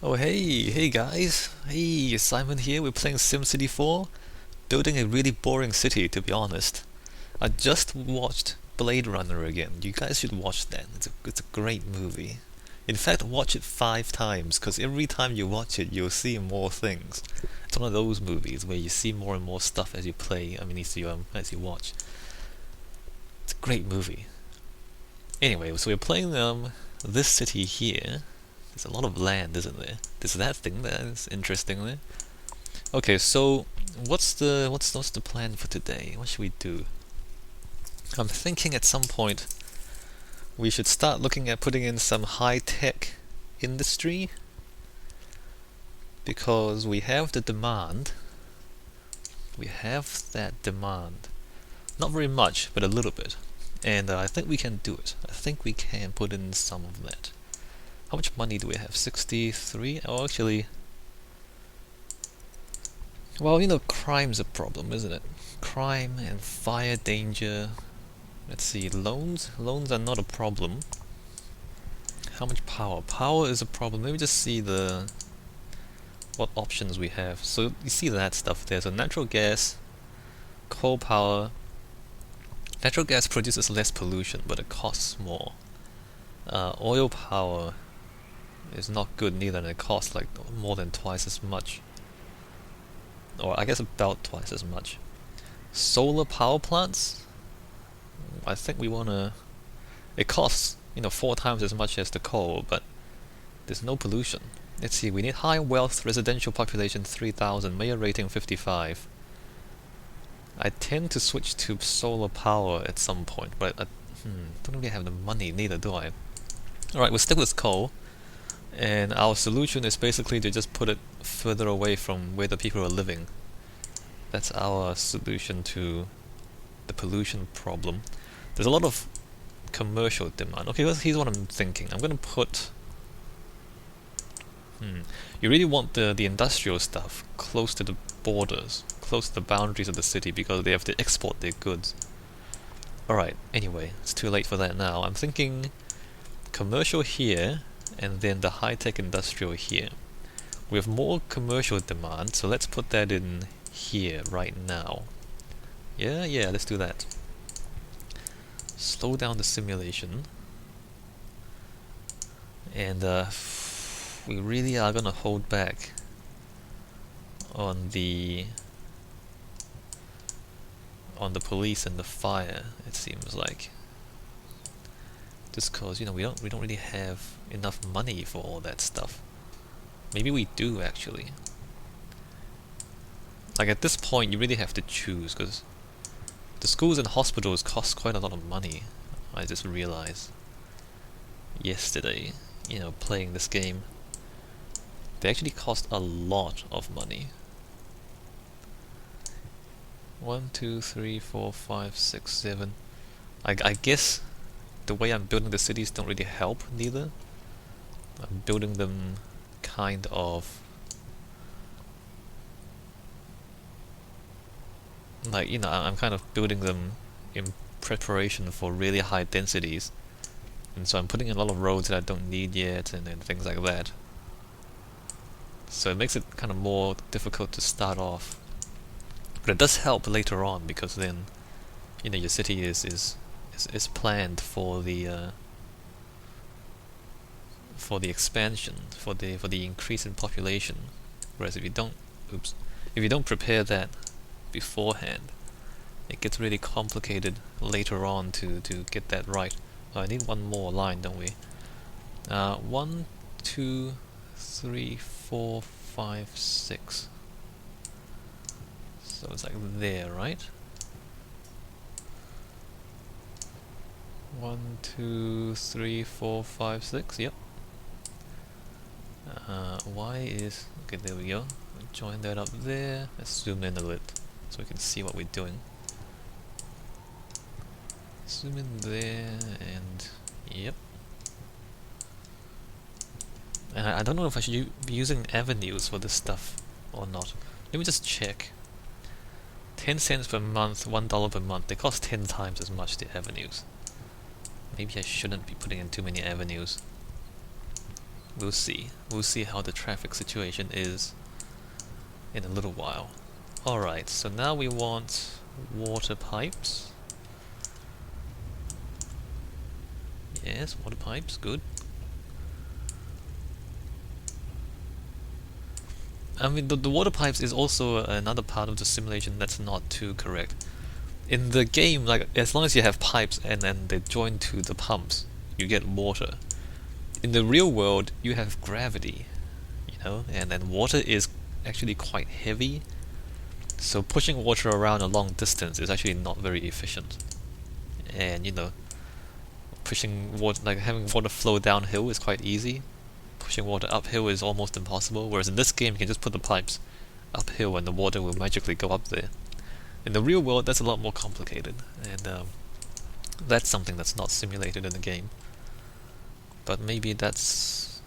Oh hey guys, hey Simon here, we're playing SimCity 4, building a really boring city to be honest. I just watched Blade Runner again, you guys should watch that, it's a great movie. In fact, watch it 5 times, because every time you watch it you'll see more things. It's one of those movies where you see more and more stuff as you play, as you watch. It's a great movie. Anyway, so we're playing this city here. There's a lot of land, isn't there? There's that thing there. It's interesting there. Okay, so what's the plan for today? What should we do? I'm thinking at some point we should start looking at putting in some high-tech industry because we have the demand. We have that demand. Not very much, but a little bit. And I think we can do it. I think we can put in some of that. How much money do we have? 63? Oh, actually... Well, crime's a problem, isn't it? Crime and fire danger. Let's see, loans? Loans are not a problem. How much power? Power is a problem. Let me just see what options we have. So you see that stuff there. So natural gas, coal power. Natural gas produces less pollution, but it costs more. Oil power is not good neither, and it costs like more than twice as much. Or I guess about twice as much. Solar power plants? I think we wanna... It costs, 4 times as much as the coal, but there's no pollution. Let's see, we need high wealth residential population 3000, mayor rating 55. I tend to switch to solar power at some point, but I don't really have the money, neither do I. Alright, we'll stick with coal. And our solution is basically to just put it further away from where the people are living. That's our solution to the pollution problem. There's a lot of commercial demand. Okay, here's what I'm thinking. I'm gonna put... You really want the industrial stuff close to the borders, close to the boundaries of the city, because they have to export their goods. Alright, anyway, it's too late for that now. I'm thinking commercial here, and then the high-tech industrial here. We have more commercial demand, so let's put that in here right now. Yeah, let's do that. Slow down the simulation. And we really are gonna hold back on the police and the fire, it seems like. Just cause, we don't really have enough money for all that stuff. Maybe we do actually. Like at this point you really have to choose, because the schools and hospitals cost quite a lot of money. I just realized yesterday, playing this game. They actually cost a lot of money. 1, 2, 3, 4, 5, 6, 7. I guess the way I'm building the cities don't really help neither. I'm building them kind of like, I'm kind of building them in preparation for really high densities, and so I'm putting in a lot of roads that I don't need yet, and things like that. So it makes it kind of more difficult to start off, but it does help later on, because then your city is planned for the expansion, for the increase in population. Whereas if you don't prepare that beforehand, it gets really complicated later on to get that right. I need one more line, don't we? 1, 2, 3, 4, 5, 6. So it's like there, right? 1, 2, 3, 4, 5, 6. Yep. Y is... Okay, there we go. Join that up there. Let's zoom in a bit so we can see what we're doing. Zoom in there, and... Yep. And I don't know if I should be using avenues for this stuff or not. Let me just check. 10 cents per month, $1 per month. They cost 10 times as much, the avenues. Maybe I shouldn't be putting in too many avenues. We'll see. We'll see how the traffic situation is in a little while. Alright, so now we want water pipes. Yes, water pipes, good. I mean, the water pipes is also another part of the simulation that's not too correct. In the game, like, as long as you have pipes and then they join to the pumps, you get water. In the real world, you have gravity, you know, and then water is actually quite heavy, so pushing water around a long distance is actually not very efficient. And, you know, pushing water, like having water flow downhill is quite easy. Pushing water uphill is almost impossible, whereas in this game you can just put the pipes uphill and the water will magically go up there. In the real world, that's a lot more complicated, and that's something that's not simulated in the game. But maybe that's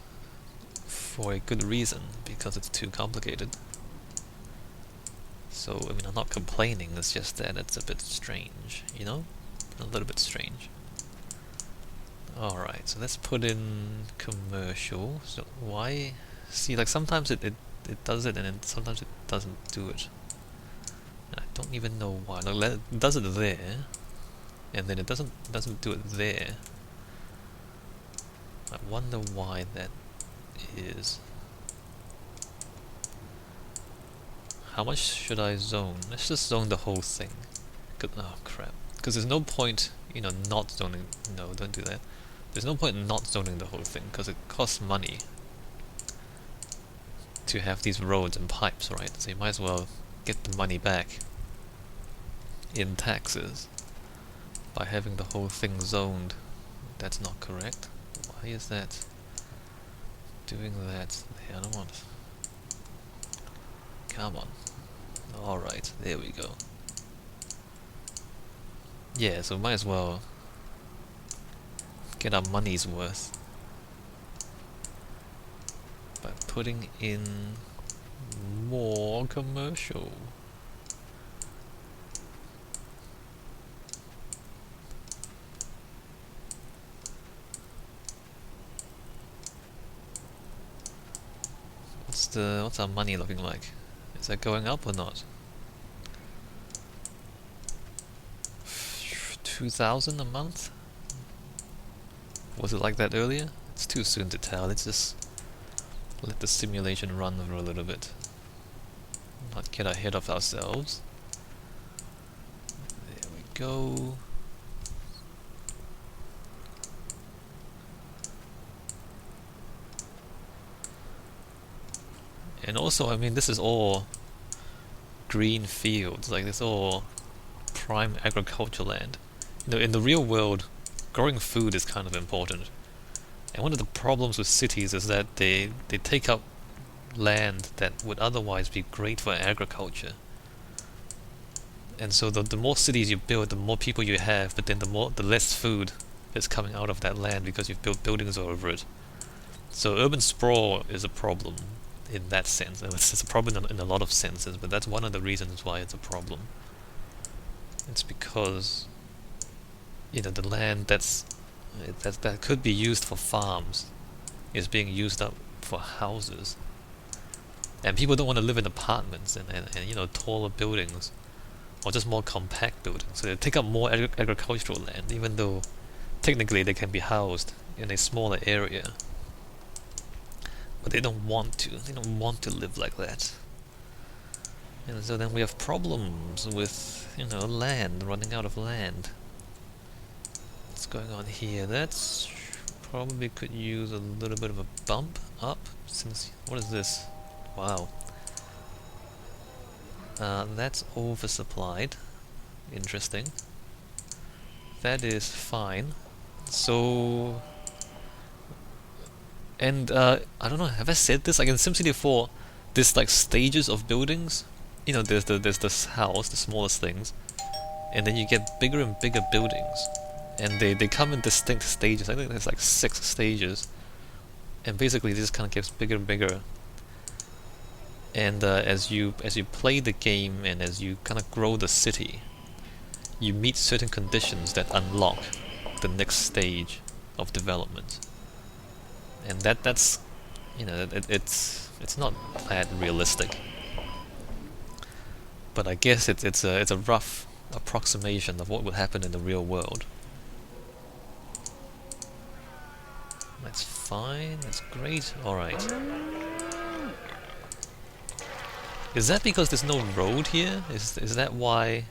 for a good reason, because it's too complicated. So, I mean, I'm not complaining, it's just that it's a bit strange, you know? A little bit strange. Alright, so let's put in commercial. So why? See, like sometimes it does it and then sometimes it doesn't do it. And I don't even know why. Like, it does it there, and then it doesn't do it there. I wonder why that is. How much should I zone? Let's just zone the whole thing. Oh crap. Because there's no point, you know, not zoning. No, don't do that. There's no point in not zoning the whole thing, because it costs money to have these roads and pipes, right? So you might as well get the money back in taxes by having the whole thing zoned. That's not correct. Why is that doing that? I don't want. Come on. Alright, there we go. Yeah, so might as well get our money's worth by putting in more commercial. What's our money looking like? Is that going up or not? 2,000 a month? Was it like that earlier? It's too soon to tell. Let's just let the simulation run for a little bit. Not get ahead of ourselves. There we go. And also, I mean, this is all green fields. Like, it's all prime agriculture land. You know, in the real world, growing food is kind of important. And one of the problems with cities is that they take up land that would otherwise be great for agriculture. And so the more cities you build, the more people you have, but then the less food is coming out of that land because you've built buildings over it. So urban sprawl is a problem in that sense. It's a problem in a lot of senses, but that's one of the reasons why it's a problem. It's because, you know, the land that could be used for farms is being used up for houses, and people don't want to live in apartments and you know, taller buildings or just more compact buildings, so they take up more agricultural land, even though technically they can be housed in a smaller area. But they don't want to. They don't want to live like that. And so then we have problems with, you know, land, running out of land. What's going on here? That's probably could use a little bit of a bump up, since, what is this? Wow. That's oversupplied. Interesting. That is fine. So, and I don't know, have I said this? Like in SimCity 4, there's like stages of buildings. You know, there's this house, the smallest things, and then you get bigger and bigger buildings, and they come in distinct stages. I think there's like 6 stages, and basically this kind of gets bigger and bigger. And as you play the game and as you kind of grow the city, you meet certain conditions that unlock the next stage of development. And that's You know, it's not that realistic. But I guess it's a rough approximation of what would happen in the real world. That's fine. That's great. All right. Is that because there's no road here? Is that why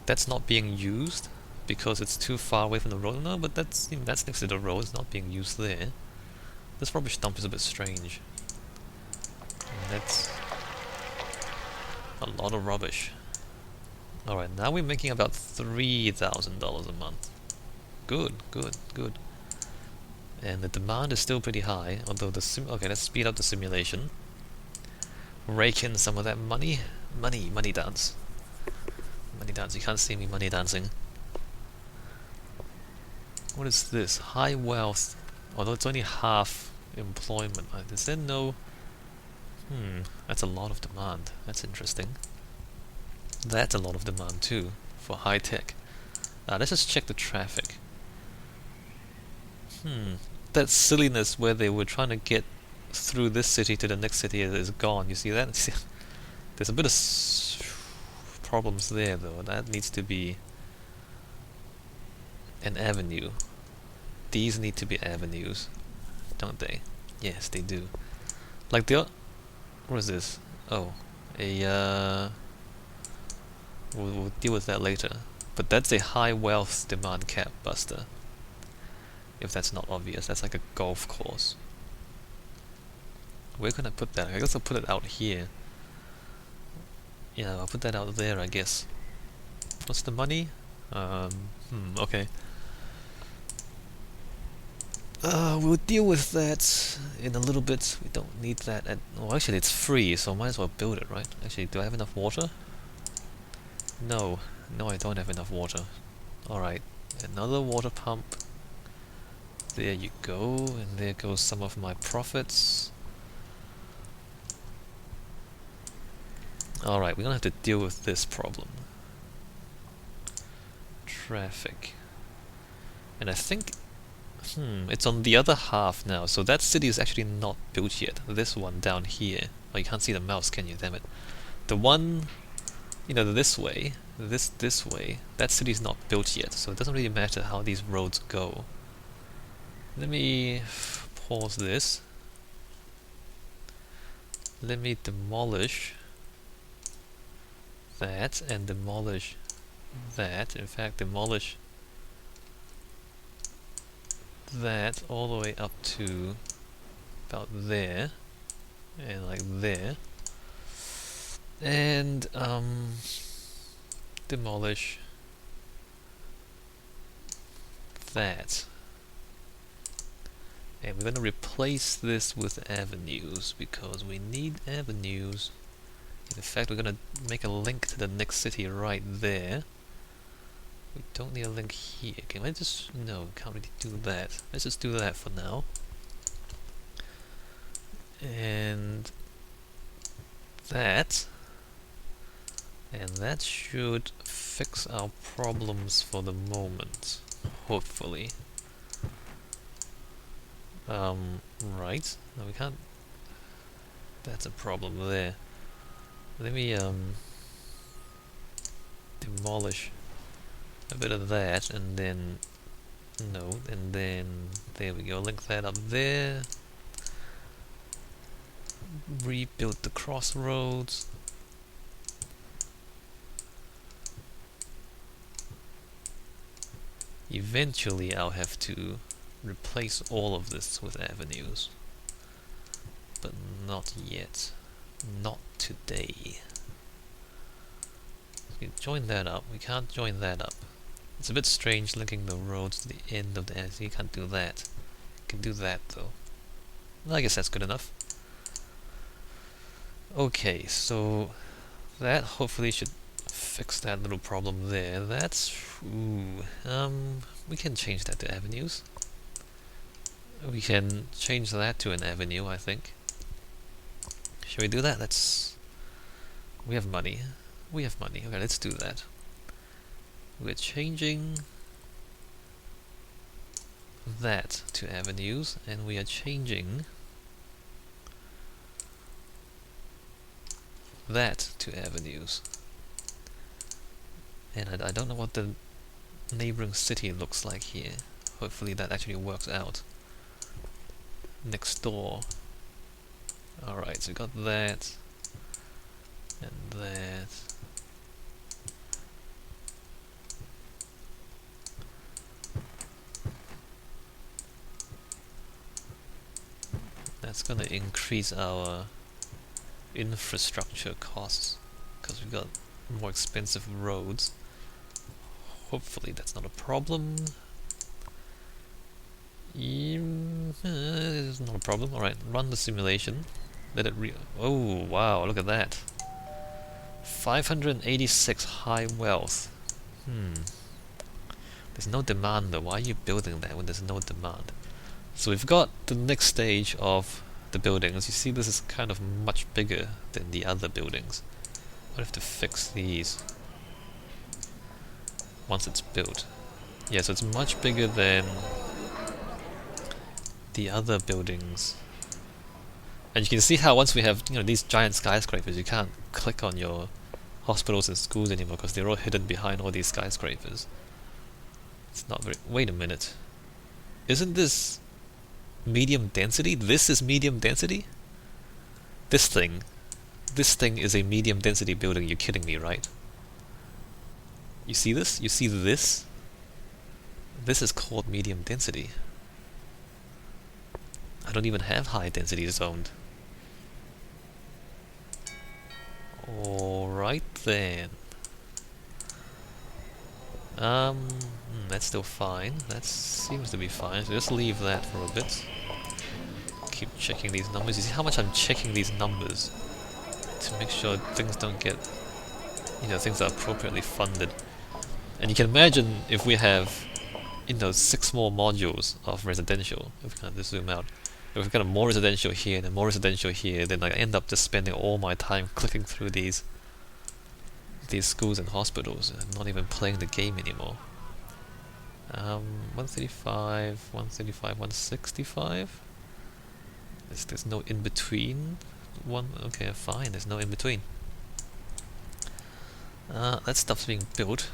that's not being used? Because it's too far away from the road? No, but that's, you know, that's next to the road. It's not being used there. This rubbish dump is a bit strange. And that's a lot of rubbish. Alright, now we're making about $3,000 a month. Good, good, good. And the demand is still pretty high, although okay, let's speed up the simulation. Rake in some of that money. Money dance. Money dance, you can't see me money dancing. What is this? High wealth. Although it's only half employment. Is there no... that's a lot of demand. That's interesting. That's a lot of demand too, for high tech. Let's just check the traffic. That silliness where they were trying to get through this city to the next city is gone. You see that? There's a bit of problems there though. That needs to be an avenue. These need to be avenues, don't they? Yes, they do. Like the... What is this? Oh, we'll deal with that later. But that's a high wealth demand cap buster. If that's not obvious, that's like a golf course. Where can I put that? I guess I'll put it out here. Yeah, I'll put that out there, I guess. What's the money? Okay. We'll deal with that in a little bit. We don't need that at... Oh, actually it's free, so I might as well build it, right? Actually, do I have enough water? No. No, I don't have enough water. Alright. Another water pump. There you go, and there goes some of my profits. Alright, we're gonna have to deal with this problem. Traffic. And I think... it's on the other half now, so that city is actually not built yet. This one down here. Oh, you can't see the mouse, can you? Damn it. The one, you know, this way, this way, that city's not built yet, so it doesn't really matter how these roads go. Let me pause this. Let me demolish that and demolish that. In fact, demolish that all the way up to about there and like there, and demolish that. And we're going to replace this with avenues because we need avenues. In fact, we're going to make a link to the next city right there. We don't need a link here. Can I just... No, can't really do that. Let's just do that for now. And that. And that should fix our problems for the moment. Hopefully. Right. No, we can't... That's a problem there. Let me, demolish a bit of that, and then... No, and then... There we go, link that up there. Rebuild the crossroads. Eventually I'll have to replace all of this with avenues. But not yet. Not today. We join that up. We can't join that up. It's a bit strange linking the roads to the end of the avenue. You can't do that. You can do that though. I guess that's good enough. Okay, so that hopefully should fix that little problem there. That's... we can change that to avenues. We can change that to an avenue, I think. Shall we do that? We have money. We have money. Okay, let's do that. We're changing that to avenues, and we are changing that to avenues. And I don't know what the neighboring city looks like here. Hopefully that actually works out. Next door. Alright, so we got that. And that. That's gonna increase our infrastructure costs because we got more expensive roads. Hopefully that's not a problem. It's not a problem. Alright, run the simulation. Let it oh wow, look at that. 586 high wealth. There's no demand though. Why are you building that when there's no demand? So we've got the next stage of the buildings. You see this is kind of much bigger than the other buildings. I have to fix these once it's built. Yeah, so it's much bigger than the other buildings. And you can see how once we have, you know, these giant skyscrapers, you can't click on your hospitals and schools anymore because they're all hidden behind all these skyscrapers. It's not very... Wait a minute. Isn't this medium density? This is medium density? This thing is a medium density building. You're kidding me, right? You see this? You see this? This is called medium density. I don't even have high density zoned. Alright then. That's still fine. That seems to be fine. So just leave that for a bit. Keep checking these numbers. You see how much I'm checking these numbers to make sure things don't get, you know, things are appropriately funded. And you can imagine if we have, you know, 6 more modules of residential. If we kind of zoom out, if we've got more residential here and more residential here, then I end up just spending all my time clicking through these schools and hospitals and not even playing the game anymore. 135, 135, 165. There's no in between. Okay, fine. There's no in between. That stuff's being built.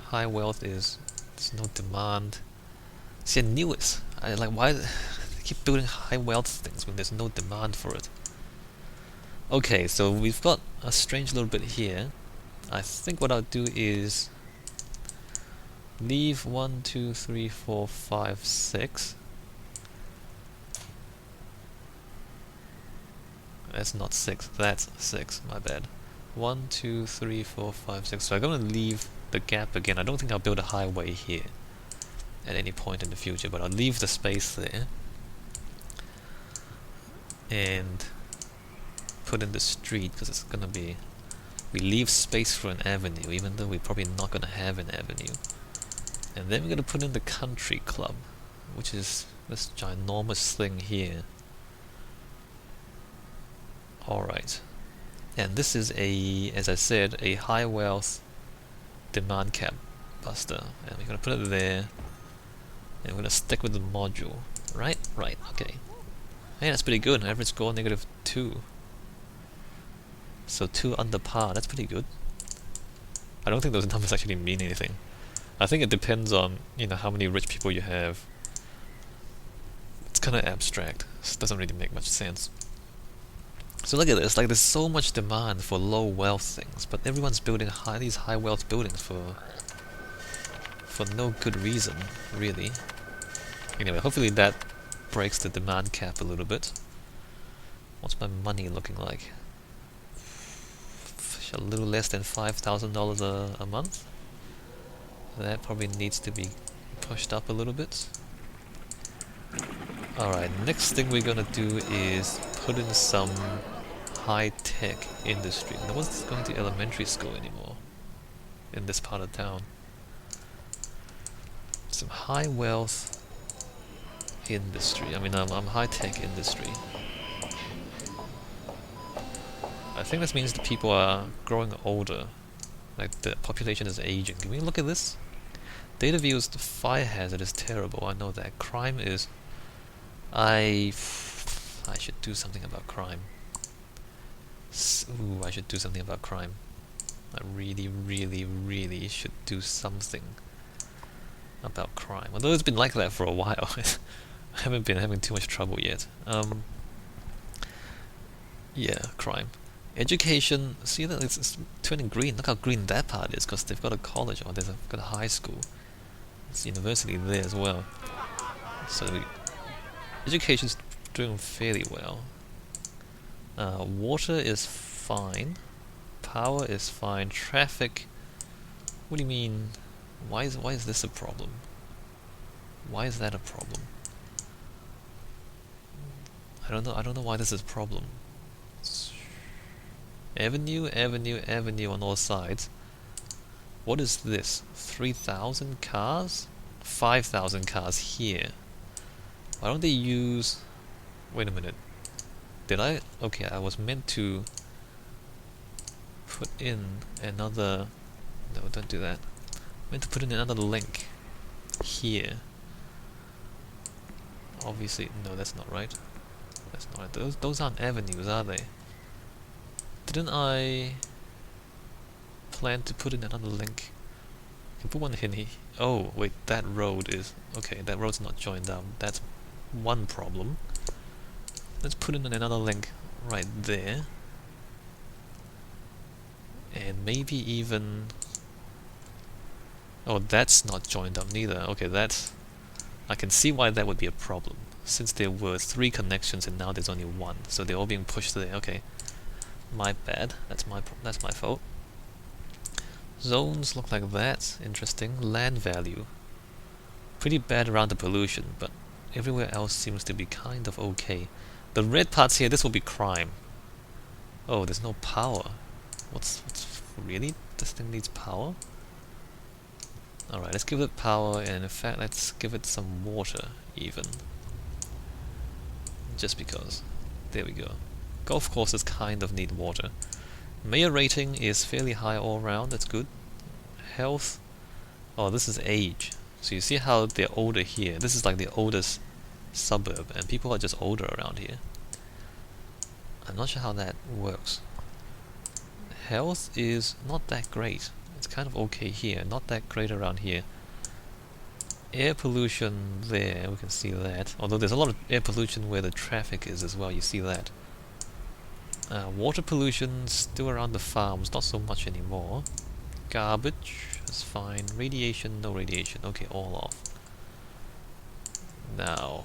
High wealth is... There's no demand. See, I knew it. Why they keep building high wealth things when there's no demand for it? Okay, so we've got a strange little bit here. I think what I'll do is leave 1, 2, 3, 4, 5, 6. That's not 6, that's 6, my bad. 1, 2, 3, 4, 5, 6. So I'm going to leave the gap again. I don't think I'll build a highway here at any point in the future, but I'll leave the space there and put in the street because it's going to be... We leave space for an avenue, even though we're probably not going to have an avenue. And then we're going to put in the country club, which is this ginormous thing here. Alright. And this is a, as I said, a high wealth demand cap buster. And we're going to put it there. And we're going to stick with the module. Right? Right, okay. Hey, that's pretty good. Average score -2. So 2 under par, that's pretty good. I don't think those numbers actually mean anything. I think it depends on, you know, how many rich people you have. It's kind of abstract. It doesn't really make much sense. So look at this, like there's so much demand for low wealth things, but everyone's building these high wealth buildings for no good reason, really. Anyway, hopefully that breaks the demand cap a little bit. What's my money looking like? A little less than $5,000 a month. That probably needs to be pushed up a little bit. Alright, next thing we're gonna do is put in some high-tech industry. No one's going to elementary school anymore in this part of town. Some high wealth industry. I mean, I'm high-tech industry. I think this means the people are growing older. Like the population is aging. Can we look at this? Data views, the fire hazard is terrible. I know that. Crime is... I should do something about crime. Ooh, I should do something about crime. I really, really, really should do something about crime. Although it's been like that for a while. I haven't been having too much trouble yet. Yeah, crime. Education, see that it's turning green. Look how green that part is, because they've got a college, or they've got a high school. There's university there as well. So education's doing fairly well. Water is fine. Power is fine. Traffic, what do you mean? Why is this a problem? Why is that a problem? I don't know why this is a problem. Avenue, avenue, avenue on all sides. What is this? 3,000 cars? 5,000 cars here. Why don't they use... Wait a minute. Did I... Okay, I was meant to put in another... No, don't do that. Meant to put in another link here. Obviously, no, that's not right. That's not right. Those aren't avenues, are they? Didn't I plan to put in another link? I can put one in here. Oh, wait, that road is... Okay, that road's not joined up. That's one problem. Let's put in another link right there. And maybe even... Oh, that's not joined up neither. Okay, that's... I can see why that would be a problem. Since there were 3 connections and now there's only 1. So they're all being pushed there. Okay. My bad. That's my fault. Zones look like that. Interesting. Land value. Pretty bad around the pollution, but everywhere else seems to be kind of okay. The red parts here, this will be crime. Oh, there's no power. What's really? This thing needs power? Alright, let's give it power, and in fact, let's give it some water, even. Just because. There we go. Golf courses kind of need water. Mayor rating is fairly high all around, that's good. Health... Oh, this is age. So you see how they're older here. This is like the oldest suburb, and people are just older around here. I'm not sure how that works. Health is not that great. It's kind of okay here, not that great around here. Air pollution there, we can see that. Although there's a lot of air pollution where the traffic is as well, you see that. Water pollution still around the farms, not so much anymore. Garbage is fine. Radiation, no radiation. Okay, all off. Now,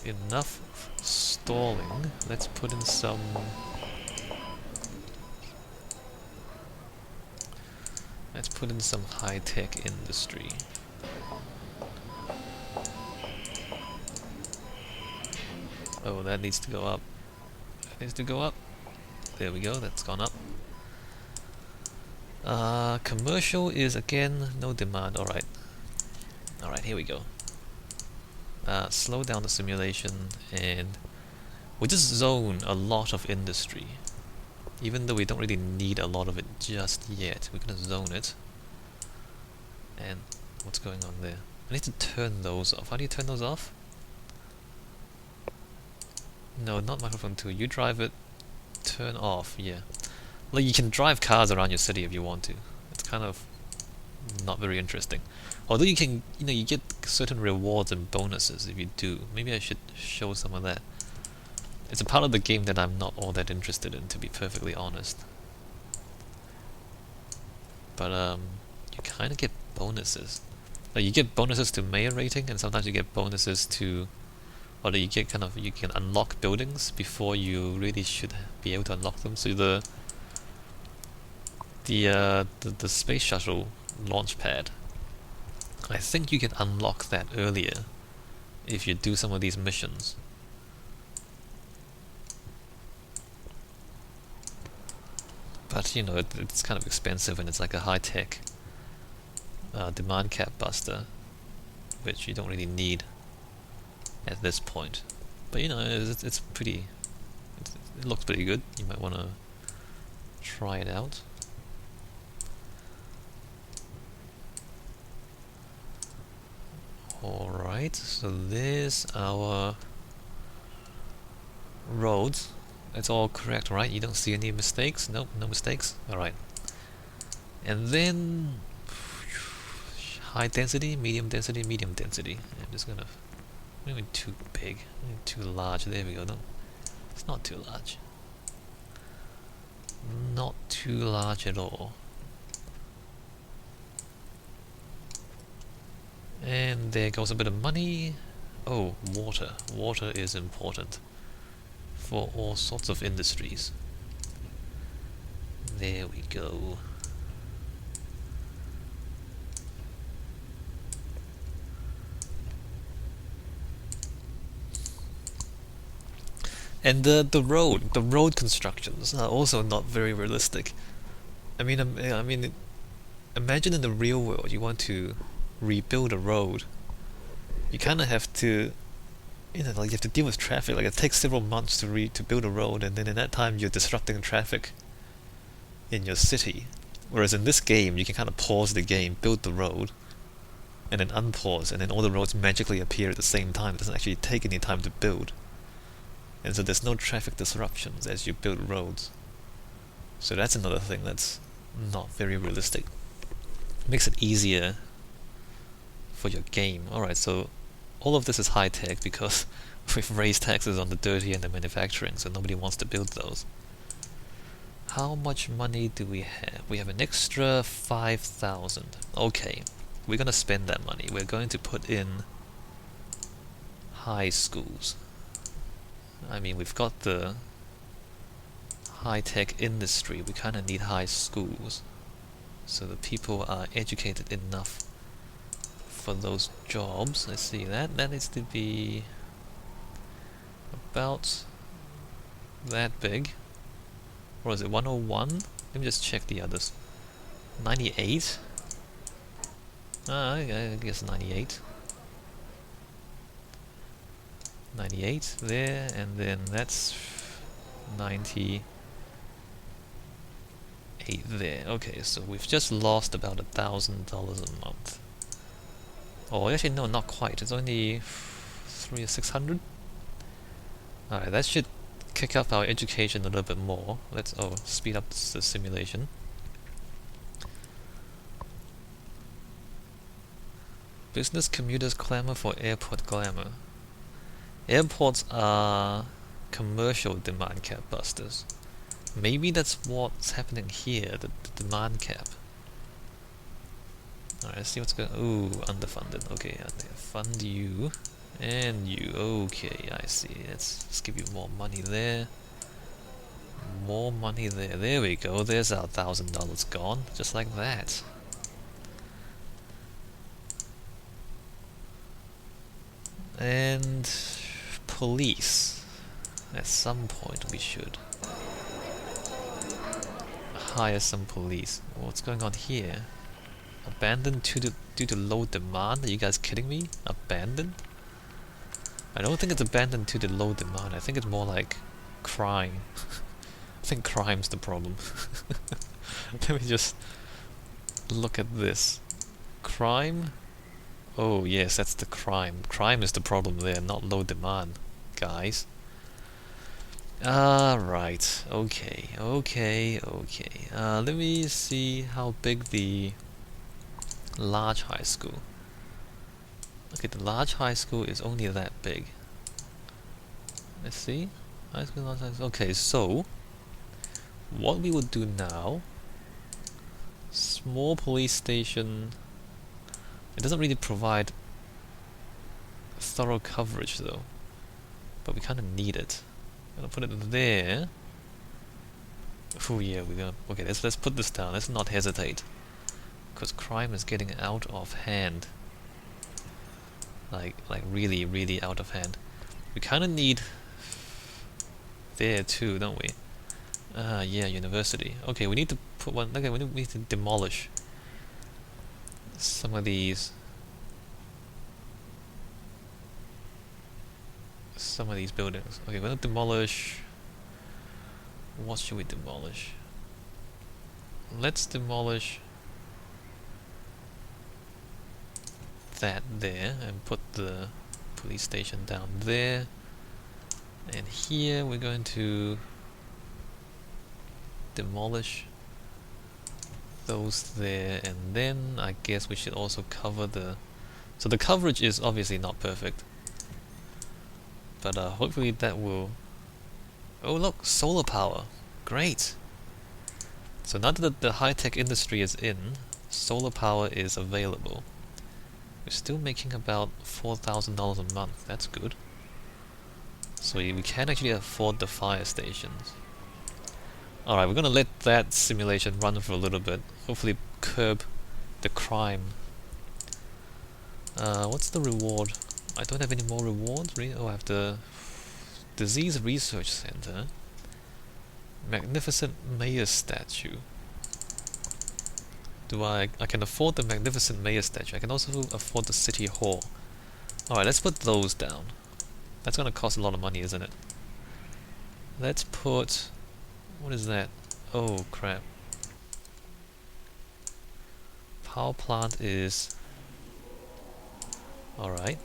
enough stalling. Let's put in some... Let's put in some high-tech industry. Oh, that needs to go up. That needs to go up. There we go, that's gone up. Commercial is again no demand. Alright. Alright, here we go. Slow down the simulation, and we just zone a lot of industry. Even though we don't really need a lot of it just yet, we're gonna zone it. And what's going on there? I need to turn those off. How do you turn those off? No, not microphone 2. You drive it. Turn off, yeah. Like, you can drive cars around your city if you want to. It's kind of not very interesting. Although you can, you get certain rewards and bonuses if you do. Maybe I should show some of that. It's a part of the game that I'm not all that interested in, to be perfectly honest. But you kind of get bonuses. Like, you get bonuses to mayor rating, and sometimes you get bonuses to, or you get you can unlock buildings before you really should be able to unlock them. So the space shuttle launch pad, I think you can unlock that earlier if you do some of these missions. But it's kind of expensive, and it's like a high-tech demand cap buster, which you don't really need at this point. But it's pretty. It looks pretty good. You might want to try it out. Alright, so there's our roads. it's all correct, right? You don't see any mistakes? Nope, no mistakes. Alright. And then high density, medium density, medium density. I'm just gonna maybe too big, maybe too large. There we go. No, it's not too large. Not too large at all. And there goes a bit of money. Oh, water. Water is important for all sorts of industries. There we go. And the road constructions are also not very realistic. I mean, imagine in the real world you want to rebuild a road. You kind of have to, like you have to deal with traffic. Like it takes several months to build a road, and then in that time you're disrupting traffic in your city. Whereas in this game, you can kind of pause the game, build the road, and then unpause, and then all the roads magically appear at the same time. It doesn't actually take any time to build. And so there's no traffic disruptions as you build roads. So that's another thing that's not very realistic. Makes it easier for your game. Alright, so all of this is high-tech because we've raised taxes on the dirty and the manufacturing, so nobody wants to build those. How much money do we have? We have an extra 5,000. Okay, we're gonna spend that money. We're going to put in high schools. I mean, we've got the high-tech industry. We kind of need high schools so the people are educated enough for those jobs. Let's see, that needs to be about that big. Or is it 101? Let me just check the others. 98? I guess 98. 98 there, and then that's 98 there. Okay, so we've just lost about $1,000 a month. Oh, actually no, not quite. It's only 300 or 600. Alright, that should kick up our education a little bit more. Let's speed up the simulation. Business commuters clamor for airport glamour. Airports are commercial demand cap busters. Maybe that's what's happening here, the demand cap. Alright, let's see what's going on. Ooh, underfunded. Okay, fund you. And you. Okay, I see. Let's give you more money there. More money there. There we go. There's our $1,000 gone. Just like that. And police. At some point we should hire some police. What's going on here? Abandoned due to low demand? Are you guys kidding me? Abandoned? I don't think it's abandoned due to low demand. I think it's more like crime. I think crime's the problem. Let me just look at this. Crime? Oh yes, that's the crime. Crime is the problem there, not low demand, guys. Right. Okay. Let me see how big the large high school. Okay, the large high school is only that big. Let's see. High school, large high school. Okay, so what we would do now, small police station. It doesn't really provide thorough coverage though, but we kind of need it. I'm gonna put it there. Oh yeah, okay, let's put this down. Let's not hesitate, because crime is getting out of hand. Like really, really out of hand. We kind of need there too, don't we? Yeah, university. Okay, we need to put one. Okay, we need to demolish some of these buildings. Okay, we're gonna demolish. What should we demolish? Let's demolish that there and put the police station down there. And here we're going to demolish those there, and then I guess we should also cover the... So the coverage is obviously not perfect, but hopefully that will... Oh look, solar power! Great! So now that the high-tech industry is in, solar power is available. We're still making about $4,000 a month, that's good. So we can actually afford the fire stations. Alright, we're gonna let that simulation run for a little bit, hopefully curb the crime. What's the reward? I don't have any more rewards, really? Oh, I have the Disease Research Center. Magnificent Mayor Statue. I can afford the Magnificent Mayor Statue. I can also afford the City Hall. Alright, let's put those down. That's gonna cost a lot of money, isn't it? Let's put... What is that? Oh, crap. Power plant is... Alright.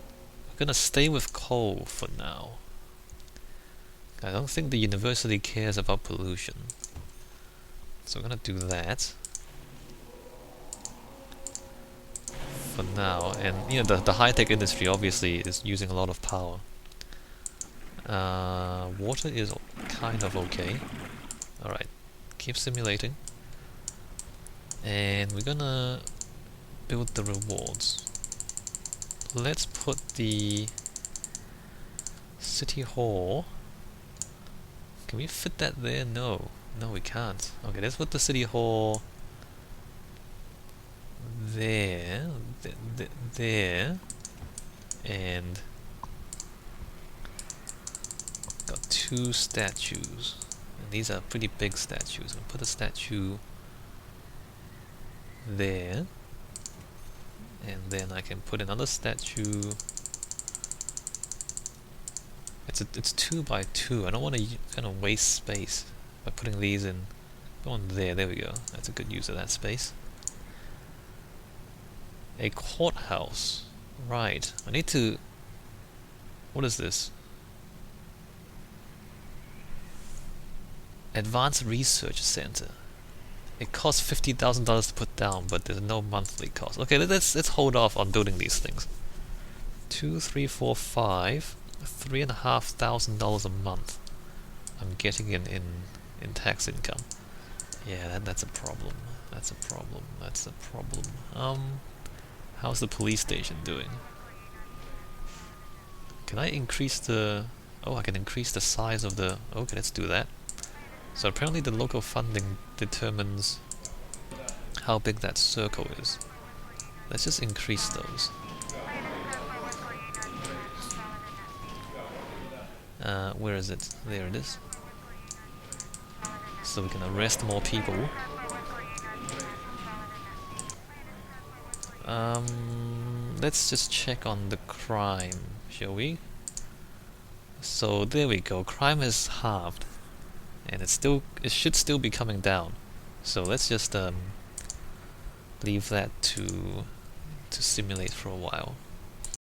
We're gonna stay with coal for now. I don't think the university cares about pollution. So we're gonna do that for now. And you know, the high-tech industry obviously is using a lot of power. Water is kind of okay. Alright, keep simulating. And we're gonna build the rewards. Let's put the City Hall... Can we fit that there? No. No, we can't. Okay, let's put the City Hall there, there, and got two statues. And these are pretty big statues. We'll put a statue there, and then I can put another statue. It's 2 by 2. I don't want to kind of waste space by putting these in. Go on there. There we go. That's a good use of that space. A courthouse. Right. I need to... What is this? Advanced Research Center. It costs $50,000 to put down, but there's no monthly cost. Okay, let's hold off on building these things. 2, 3, 4, 5. $3,500 a month I'm getting in tax income. Yeah, that's a problem. That's a problem. That's a problem. How's the police station doing? Can I increase the... Oh, I can increase the size of the... Okay, let's do that. So apparently the local funding determines how big that circle is. Let's just increase those. Where is it? There it is. So we can arrest more people. Let's just check on the crime, shall we? So there we go. Crime is halved, and it should still be coming down. So let's just leave that to simulate for a while.